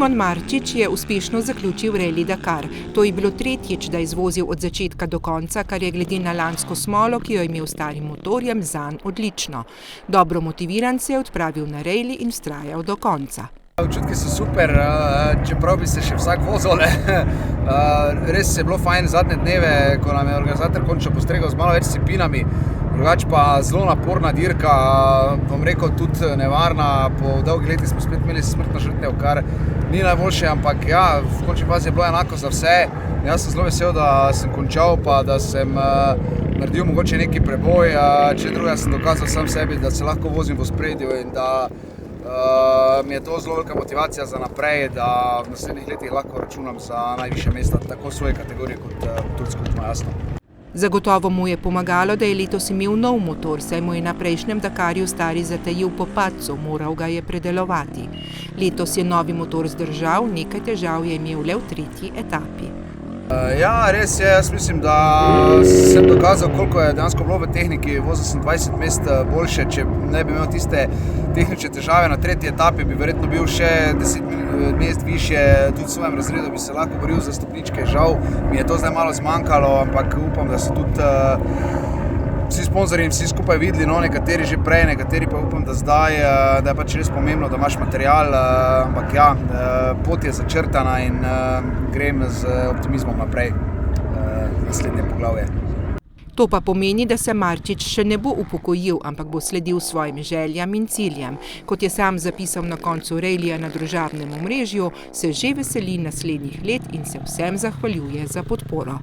Simon Marčič je uspešno zaključil Rally Dakar. To je bilo tretjič, da je izvozil od začetka do konca, kar je glede na lansko smolo, ki jo je imel s starim motorjem, zanj odlično. Dobro motiviran se je odpravil na rally in vztrajal do konca. Občutki so super, čeprav bi se še vsak vozil. Res je bilo fajn zadnje dneve, ko nam je organizator končno postregel z malo več disciplinami. Drugač pa zelo naporna dirka, bom rekel tudi nevarna. Po dolgih letih smo spet imeli smrtno žrtev, kar ni najboljše, ampak ja, v končni fazi je bilo enako za vse. Jaz sem zelo vesel, da sem končal, pa da sem naredil mogoče neki preboj. Če druga sem dokazal sam sebi, da se lahko vozim v ospredju in da mi je to zelo velika motivacija za naprej, da v naslednjih letih lahko računam za najvišja mesta, tako v svoji kategoriji kot tudi skupno, jasno. Zagotovo mu je pomagalo, da je letos imel nov motor, saj mu je na prejšnjem Dakarju stari zatajil po padcu, moral ga je predelovati. Letos je novi motor zdržal, nekaj težav je imel le v tretji etapi. Ja, res je, jaz mislim, da sem dokazal, koliko je dejansko bilo v tehniki. Vozil sem 20 mest boljše, če ne bi imel tiste tehnične težave na tretji etapi, bi verjetno bil še 10 mest višje, tudi v svojem razredu bi se lahko boril za stopničke. Žal mi je to zdaj malo zmanjkalo, ampak upam, da so tudi vsi sponzorji in vsi skupaj videli, no, nekateri že prej, nekateri pa upam, da zdaj, da je pač res pomembno, da imaš material, ampak ja, pot je začrtana in grem z optimizmom naprej, naslednje poglavje. To pa pomeni, da se Marčič še ne bo upokojil, ampak bo sledil svojim željam in ciljem. Kot je sam zapisal na koncu rallija na družabnem omrežju, se že veseli naslednjih let in se vsem zahvaljuje za podporo.